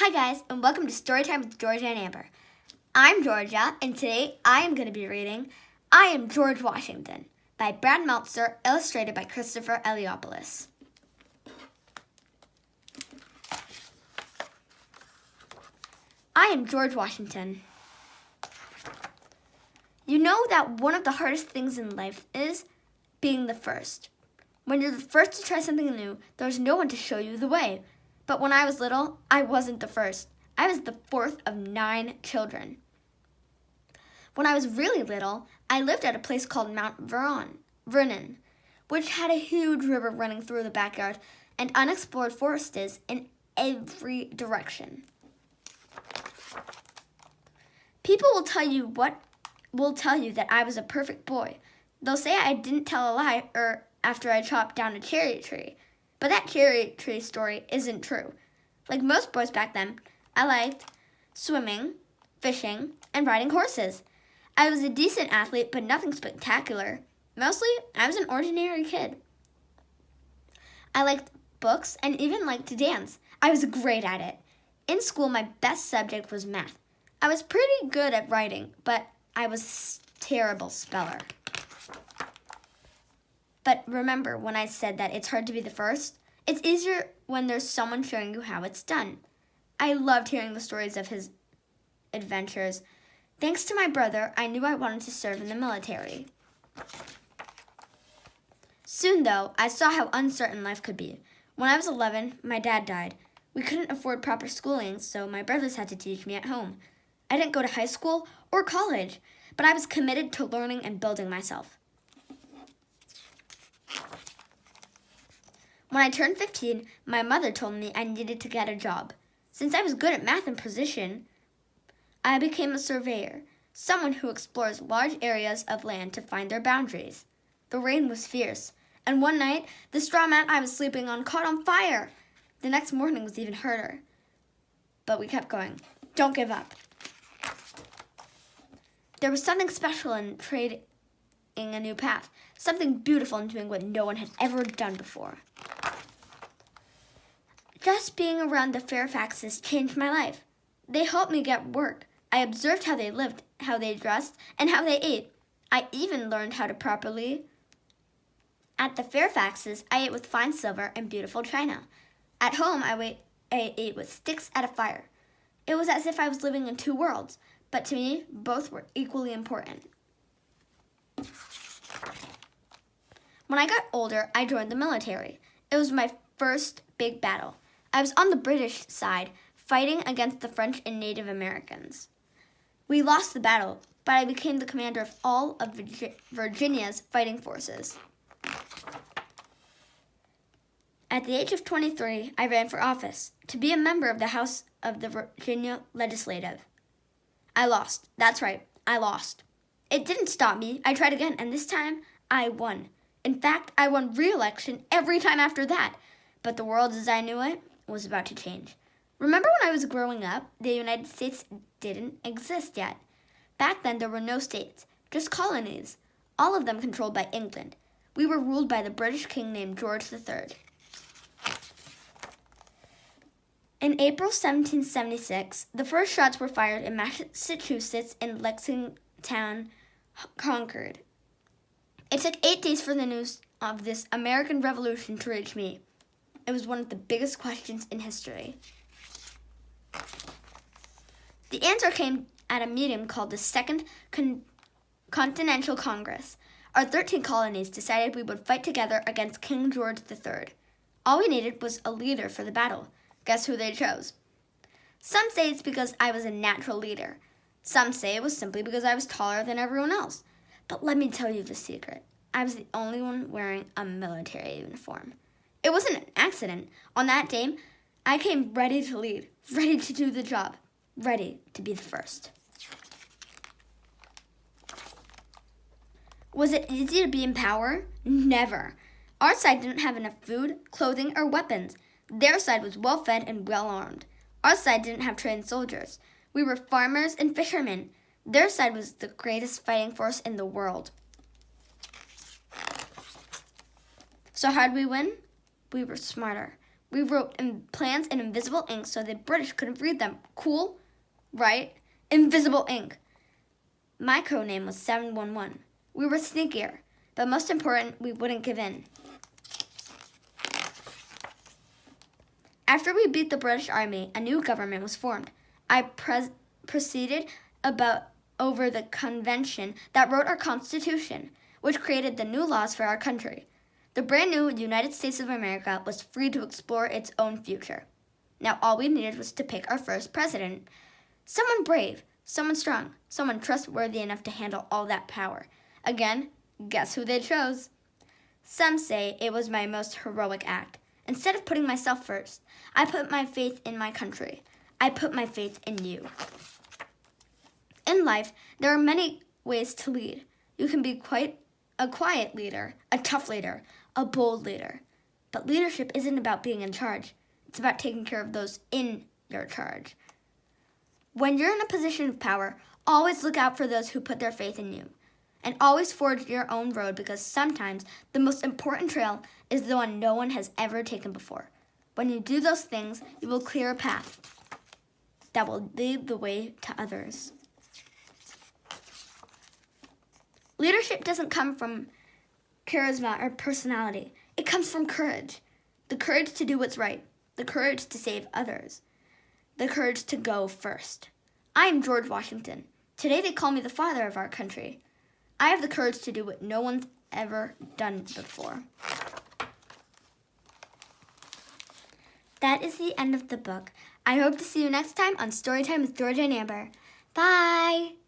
Hi guys, and welcome to Storytime with Georgia and Amber. I'm Georgia, and today I am going to be reading I Am George Washington by Brad Meltzer, illustrated by Christopher Eliopoulos. I am George Washington. You know that one of the hardest things in life is being the first. When you're the first to try something new, there's no one to show you the way. But when I was little, I wasn't the first. I was the fourth of 9 children. When I was really little, I lived at a place called Mount Vernon, which had a huge river running through the backyard and unexplored forests in every direction. People will tell you that I was a perfect boy. They'll say I didn't tell a lie after I chopped down a cherry tree. But that cherry tree story isn't true. Like most boys back then, I liked swimming, fishing, and riding horses. I was a decent athlete, but nothing spectacular. Mostly, I was an ordinary kid. I liked books and even liked to dance. I was great at it. In school, my best subject was math. I was pretty good at writing, but I was a terrible speller. But remember when I said that it's hard to be the first? It's easier when there's someone showing you how it's done. I loved hearing the stories of his adventures. Thanks to my brother, I knew I wanted to serve in the military. Soon, though, I saw how uncertain life could be. When I was 11, my dad died. We couldn't afford proper schooling, so my brothers had to teach me at home. I didn't go to high school or college, but I was committed to learning and building myself. When I turned 15, my mother told me I needed to get a job. Since I was good at math and precision, I became a surveyor, someone who explores large areas of land to find their boundaries. The rain was fierce, and one night, the straw mat I was sleeping on caught on fire. The next morning was even harder. But we kept going. Don't give up. There was something special in trading a new path, something beautiful in doing what no one had ever done before. Just being around the Fairfaxes changed my life. They helped me get work. I observed how they lived, how they dressed, and how they ate. I even learned how to properly. At the Fairfaxes, I ate with fine silver and beautiful china. At home, I ate with sticks at a fire. It was as if I was living in 2 worlds, but to me, both were equally important. When I got older, I joined the military. It was my first big battle. I was on the British side, fighting against the French and Native Americans. We lost the battle, but I became the commander of all of Virginia's fighting forces. At the age of 23, I ran for office, to be a member of the House of the Virginia Legislative. I lost. That's right, I lost. It didn't stop me. I tried again, and this time, I won. In fact, I won re-election every time after that. But the world as I knew it was about to change. Remember when I was growing up, the United States didn't exist yet. Back then, there were no states, just colonies, all of them controlled by England. We were ruled by the British king named George III. In April 1776, the first shots were fired in Massachusetts and Lexington, Concord. It took 8 days for the news of this American Revolution to reach me. It was one of the biggest questions in history. The answer came at a meeting called the Second Continental Congress. Our 13 colonies decided we would fight together against King George III. All we needed was a leader for the battle. Guess who they chose? Some say it's because I was a natural leader. Some say it was simply because I was taller than everyone else. But let me tell you the secret. I was the only one wearing a military uniform. It wasn't an accident. On that day, I came ready to lead, ready to do the job, ready to be the first. Was it easy to be in power? Never. Our side didn't have enough food, clothing, or weapons. Their side was well-fed and well-armed. Our side didn't have trained soldiers. We were farmers and fishermen. Their side was the greatest fighting force in the world. So how did we win? We were smarter. We wrote plans in invisible ink so the British couldn't read them. Cool, right? Invisible ink. My code name was 711. We were sneakier, but most important, we wouldn't give in. After we beat the British Army, a new government was formed. I proceeded over the convention that wrote our Constitution, which created the new laws for our country. The brand new United States of America was free to explore its own future. Now all we needed was to pick our first president. Someone brave, someone strong, someone trustworthy enough to handle all that power. Again, guess who they chose? Some say it was my most heroic act. Instead of putting myself first, I put my faith in my country. I put my faith in you. In life, there are many ways to lead. You can be quite a quiet leader, a tough leader, a bold leader. But leadership isn't about being in charge. It's about taking care of those in your charge. When you're in a position of power, always look out for those who put their faith in you. And always forge your own road, because sometimes the most important trail is the one no one has ever taken before. When you do those things, you will clear a path that will lead the way to others. Leadership doesn't come from charisma or personality. It comes from courage. The courage to do what's right. The courage to save others. The courage to go first. I am George Washington. Today they call me the father of our country. I have the courage to do what no one's ever done before. That is the end of the book. I hope to see you next time on Storytime with George and Amber. Bye!